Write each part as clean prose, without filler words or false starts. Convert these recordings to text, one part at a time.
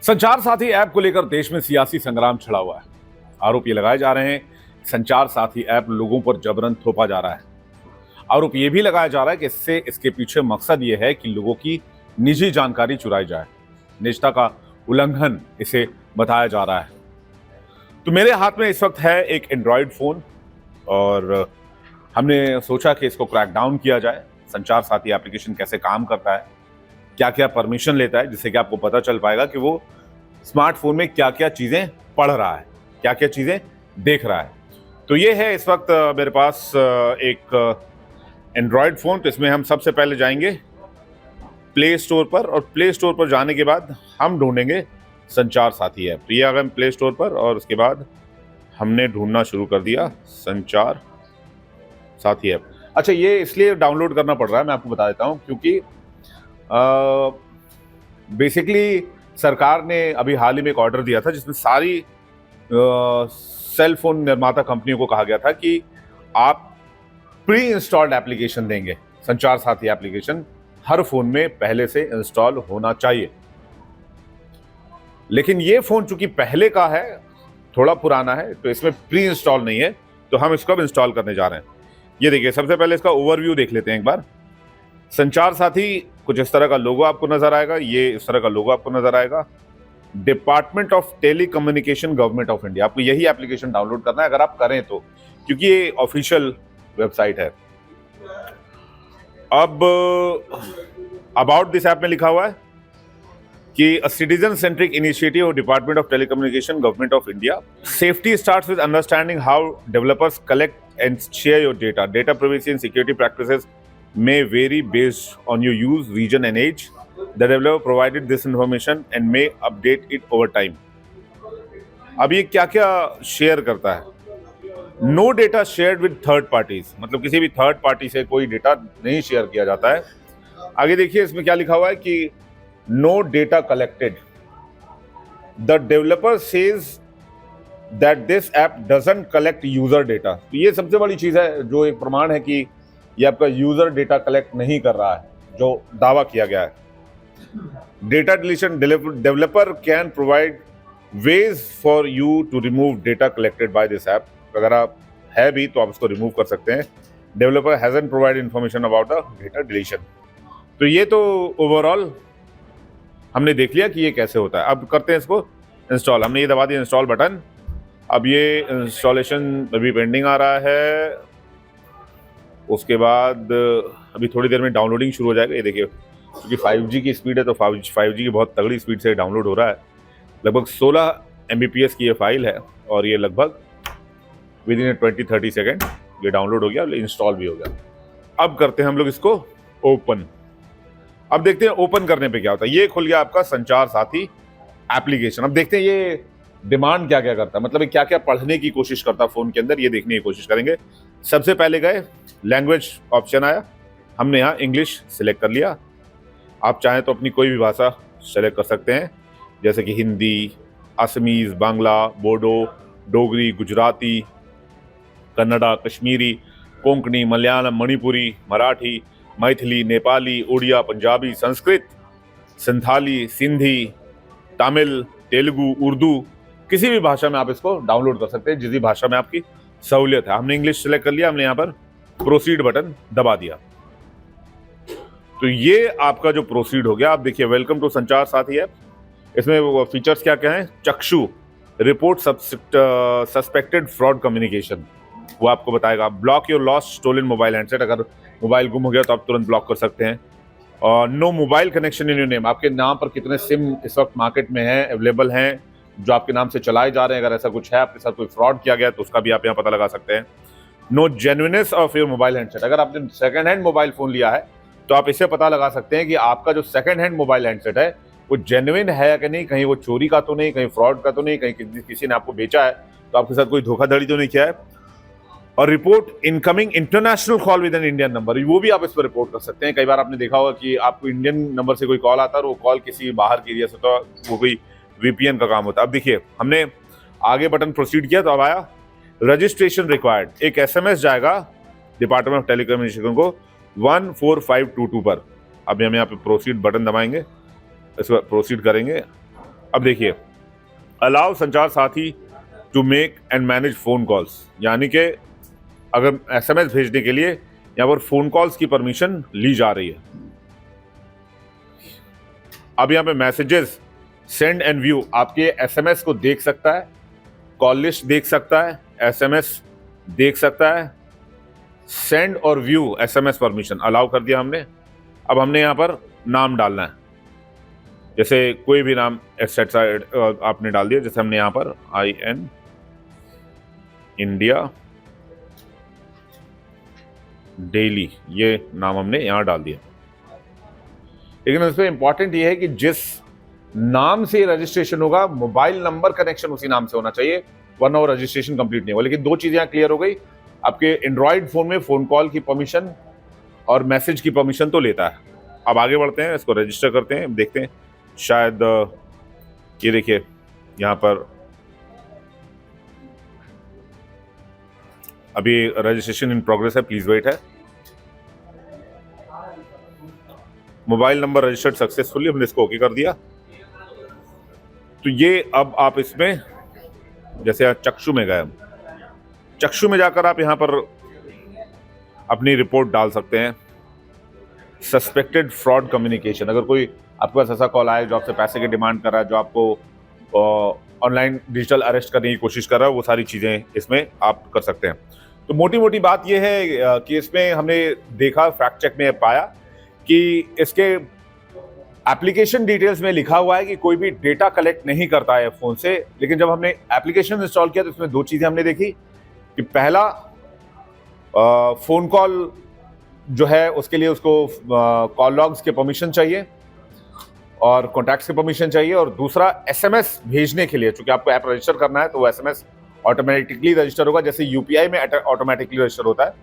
संचार साथी ऐप को लेकर देश में सियासी संग्राम छिड़ा हुआ है। आरोप ये लगाए जा रहे हैं संचार साथी ऐप लोगों पर जबरन थोपा जा रहा है। आरोप ये भी लगाया जा रहा है कि इसके पीछे मकसद ये है कि लोगों की निजी जानकारी चुराई जाए। निजता का उल्लंघन इसे बताया जा रहा है। तो मेरे हाथ में इस वक्त है एक एंड्रॉयड फोन और हमने सोचा कि इसको क्रैक डाउन किया जाए। संचार साथी एप्लीकेशन कैसे काम करता है, क्या क्या परमिशन लेता है, जिससे कि आपको पता चल पाएगा कि वो स्मार्टफोन में क्या क्या चीजें पढ़ रहा है, क्या क्या चीजें देख रहा है। तो ये है इस वक्त मेरे पास एक एंड्रॉयड फोन। तो इसमें हम सबसे पहले जाएंगे प्ले स्टोर पर और प्ले स्टोर पर जाने के बाद हम ढूंढेंगे संचार साथी ऐप। तो ये आ गए प्ले स्टोर पर और उसके बाद हमने ढूंढना शुरू कर दिया संचार साथी ऐप। अच्छा, ये इसलिए डाउनलोड करना पड़ रहा है, मैं आपको बता देता हूँ, क्योंकि बेसिकली सरकार ने अभी हाल ही में एक ऑर्डर दिया था जिसमें सारी सेल फोन निर्माता कंपनियों को कहा गया था कि आप प्री इंस्टॉल्ड एप्लीकेशन देंगे। संचार साथी एप्लीकेशन हर फोन में पहले से इंस्टॉल होना चाहिए। लेकिन ये फोन चूंकि पहले का है, थोड़ा पुराना है, तो इसमें प्री इंस्टॉल नहीं है, तो हम इसको अब इंस्टॉल करने जा रहे हैं। ये देखिए, सबसे पहले इसका ओवरव्यू देख लेते हैं एक बार। संचार साथी कुछ इस तरह का लोगो आपको नजर आएगा, ये इस तरह का लोगो आपको नजर आएगा। Department of telecommunication, government of India. आपको यही एप्लीकेशन डाउनलोड करना है अगर आप करें तो, क्योंकि ये ऑफिशियल वेबसाइट है। अब अबाउट दिस ऐप में लिखा हुआ है कि a citizen centric initiative of department of telecommunication, government of India. Safety starts with understanding how developers collect and share your data. Data privacy and security practices may vary based on your use, region and age. The developer provided this information and may update it over time. अब ये क्या क्या share करता है? No data shared with third parties, मतलब किसी भी third party से कोई डेटा नहीं शेयर किया जाता है। आगे देखिए, इसमें क्या लिखा हुआ है कि no data collected. The developer says that this app doesn't collect user data. तो ये सबसे बड़ी चीज है, जो एक प्रमाण है कि ये आपका यूजर डेटा कलेक्ट नहीं कर रहा है, जो दावा किया गया है। Data deletion, developer can provide ways for you to remove data collected by this app. अगर आप है भी तो आप इसको रिमूव कर सकते हैं। Developer hasn't provide information about the data deletion. तो ये तो ओवरऑल हमने देख लिया कि ये कैसे होता है। अब करते हैं इसको इंस्टॉल। हमने ये दबा दिया इंस्टॉल बटन। अब ये इंस्टॉलेशन अभी पेंडिंग आ रहा है। उसके बाद अभी थोड़ी देर में डाउनलोडिंग शुरू हो जाएगा। ये देखिए, क्योंकि 5G की स्पीड है तो 5G की बहुत तगड़ी स्पीड से डाउनलोड हो रहा है। लगभग 16 Mbps की ये फाइल है और ये लगभग विद इन 20-30 सेकेंड ये डाउनलोड हो गया, इंस्टॉल भी हो गया। अब करते हैं हम लोग इसको ओपन। अब देखते हैं ओपन करने पे क्या होता है। ये खुल गया आपका संचार साथी एप्लीकेशन। अब देखते हैं ये डिमांड क्या क्या करता है, मतलब क्या क्या पढ़ने की कोशिश करता है फोन के अंदर, ये देखने की कोशिश करेंगे। सबसे पहले गए, लैंग्वेज ऑप्शन आया, हमने यहाँ इंग्लिश सिलेक्ट कर लिया। आप चाहें तो अपनी कोई भी भाषा सेलेक्ट कर सकते हैं, जैसे कि हिंदी, असमीज, बांग्ला, बोडो, डोगरी, गुजराती, कन्नड़ा, कश्मीरी, कोंकणी, मलयालम, मणिपुरी, मराठी, मैथिली, नेपाली, उड़िया, पंजाबी, संस्कृत, संथाली, सिंधी, तमिल, तेलुगु, उर्दू, किसी भी भाषा में आप इसको डाउनलोड कर सकते हैं, जिस भी भाषा में आपकी सहूलियत है। हमने इंग्लिश सेलेक्ट कर लिया, हमने यहाँ पर प्रोसीड बटन दबा दिया। तो ये आपका जो प्रोसीड हो गया। आप देखिए, वेलकम टू संचार साथी ऐप। इसमें फीचर्स क्या क्या हैं? चक्षु, रिपोर्ट सस्पेक्टेड फ्रॉड कम्युनिकेशन, वो आपको बताएगा। Block your lost stolen mobile handset, अगर मोबाइल गुम हो गया तो आप तुरंत ब्लॉक कर सकते हैं। और no mobile connection in your name, आपके नाम पर कितने सिम इस वक्त मार्केट में हैं, अवेलेबल हैं, जो आपके नाम से चलाए जा रहे हैं। अगर ऐसा कुछ है, आपके साथ कोई फ्रॉड किया गया तो उसका भी आप यहाँ पता लगा सकते हैं। No genuineness of your mobile handset, अगर आपने सेकंड हैंड मोबाइल फोन लिया है तो आप इससे पता लगा सकते हैं कि आपका जो सेकंड हैंड मोबाइल हैंडसेट है वो जेन्युइन है कि नहीं, कहीं वो चोरी का तो नहीं, कहीं फ्रॉड का तो नहीं, कहीं किसी ने आपको बेचा है तो आपके साथ कोई धोखाधड़ी तो नहीं किया है। और report incoming international call with an Indian number, वो भी आप इस पर रिपोर्ट कर सकते हैं। कई बार आपने देखा होगा कि आपको इंडियन नंबर से कोई कॉल आता है और वो कॉल किसी बाहर के एरिया से, तो वो कोई VPN का काम होता है। अब देखिए, हमने आगे बटन प्रोसीड किया तो अब आया रजिस्ट्रेशन रिक्वायर्ड। एक SMS जाएगा डिपार्टमेंट ऑफ टेलीकम्युनिकेशन को 14522 पर। अब हम यहाँ पे प्रोसीड बटन दबाएंगे, इस पर प्रोसीड करेंगे। अब देखिए, allow Sanchar Saathi to make and manage phone calls, यानी कि अगर एसएमएस भेजने के लिए यहाँ पर फोन कॉल्स की परमिशन ली जा रही है। अब यहाँ पे मैसेजेस सेंड एंड व्यू, आपके एसएमएस को देख सकता है, कॉल लिस्ट देख सकता है, एसएमएस देख सकता है, सेंड और व्यू एसएमएस परमिशन अलाउ कर दिया हमने। अब हमने यहाँ पर नाम डालना है, जैसे कोई भी नाम एक्सेट्रा आपने डाल दिया, जैसे हमने यहाँ पर IN इंडिया डेली ये नाम हमने यहाँ डाल दिया। लेकिन इसमें इंपॉर्टेंट ये है कि जिस नाम से रजिस्ट्रेशन होगा, मोबाइल नंबर कनेक्शन उसी नाम से होना चाहिए, वरना वो रजिस्ट्रेशन कंप्लीट नहीं होगा। लेकिन दो चीजें यहाँ क्लियर हो गई, आपके एंड्रॉयड फोन में फोन कॉल की परमिशन और मैसेज की परमिशन तो लेता है। अब आगे बढ़ते हैं, इसको रजिस्टर करते हैं, देखते हैं शायद ये देखिए यहाँ पर अभी रजिस्ट्रेशन इन प्रोग्रेस है, प्लीज वेट है। मोबाइल नंबर रजिस्टर्ड सक्सेसफुली, हमने इसको ओके कर दिया। तो ये अब आप इसमें जैसे चक्षु में गए, चक्षु में जाकर आप यहाँ पर अपनी रिपोर्ट डाल सकते हैं। सस्पेक्टेड फ्रॉड कम्युनिकेशन, अगर कोई आपके पास ऐसा कॉल आए जो आपसे पैसे की डिमांड कर रहा है, जो आपको ऑनलाइन डिजिटल अरेस्ट करने की कोशिश कर रहा है, वो सारी चीज़ें इसमें आप कर सकते हैं। तो मोटी मोटी बात यह है कि इसमें हमने देखा, फैक्ट चेक में पाया कि इसके एप्लीकेशन डिटेल्स में लिखा हुआ है कि कोई भी डेटा कलेक्ट नहीं करता है फ़ोन से। लेकिन जब हमने एप्लीकेशन इंस्टॉल किया तो इसमें दो चीज़ें हमने देखी कि पहला, फ़ोन कॉल जो है उसके लिए उसको कॉल लॉग्स के परमिशन चाहिए और कॉन्टैक्ट्स की परमिशन चाहिए, और दूसरा एसएमएस भेजने के लिए, चूंकि आपको ऐप रजिस्टर करना है तो वो एसएमएस ऑटोमेटिकली रजिस्टर होगा, जैसे यूपीआई में ऑटोमेटिकली रजिस्टर होता है,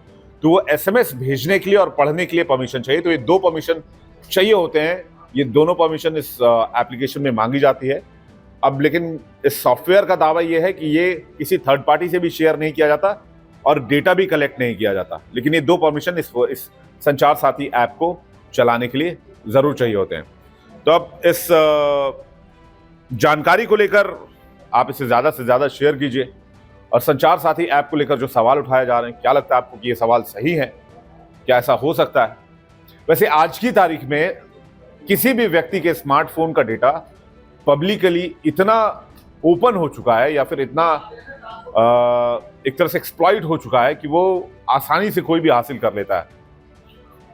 तो वो एसएमएस भेजने के लिए और पढ़ने के लिए परमिशन चाहिए। तो ये दो परमिशन चाहिए होते हैं, ये दोनों परमिशन इस एप्लीकेशन में मांगी जाती है। अब लेकिन इस सॉफ्टवेयर का दावा ये है कि ये किसी थर्ड पार्टी से भी शेयर नहीं किया जाता और डेटा भी कलेक्ट नहीं किया जाता, लेकिन ये दो परमिशन इस संचार साथी ऐप को चलाने के लिए जरूर चाहिए होते हैं। तो अब इस जानकारी को लेकर आप इसे ज़्यादा से ज़्यादा शेयर कीजिए, और संचार साथी ऐप को लेकर जो सवाल उठाए जा रहे हैं, क्या लगता है आपको कि ये सवाल सही है? क्या ऐसा हो सकता है? वैसे आज की तारीख में किसी भी व्यक्ति के स्मार्टफोन का डेटा पब्लिकली इतना ओपन हो चुका है, या फिर इतना एक तरह से एक्सप्लॉइट हो चुका है कि वो आसानी से कोई भी हासिल कर लेता है।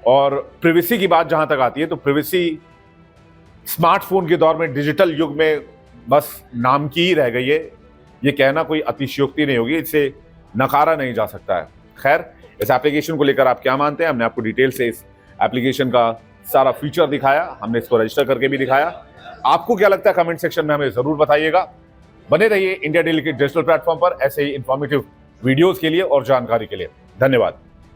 और प्रिवेसी की बात जहां तक आती है, तो प्रिवेसी स्मार्टफोन के दौर में, डिजिटल युग में बस नाम की ही रह गई है। ये कहना कोई अतिशयोक्ति नहीं होगी, इससे नकारा नहीं जा सकता है। खैर, इस एप्लीकेशन को लेकर आप क्या मानते हैं? हमने आपको डिटेल से इस एप्लीकेशन का सारा फीचर दिखाया, हमने इसको रजिस्टर करके भी दिखाया। आपको क्या लगता है? कमेंट सेक्शन में हमें जरूर बताइएगा। बने रहिए इंडिया डेली के डिजिटल प्लेटफॉर्म पर ऐसे ही इंफॉर्मेटिव वीडियोस के लिए और जानकारी के लिए। धन्यवाद।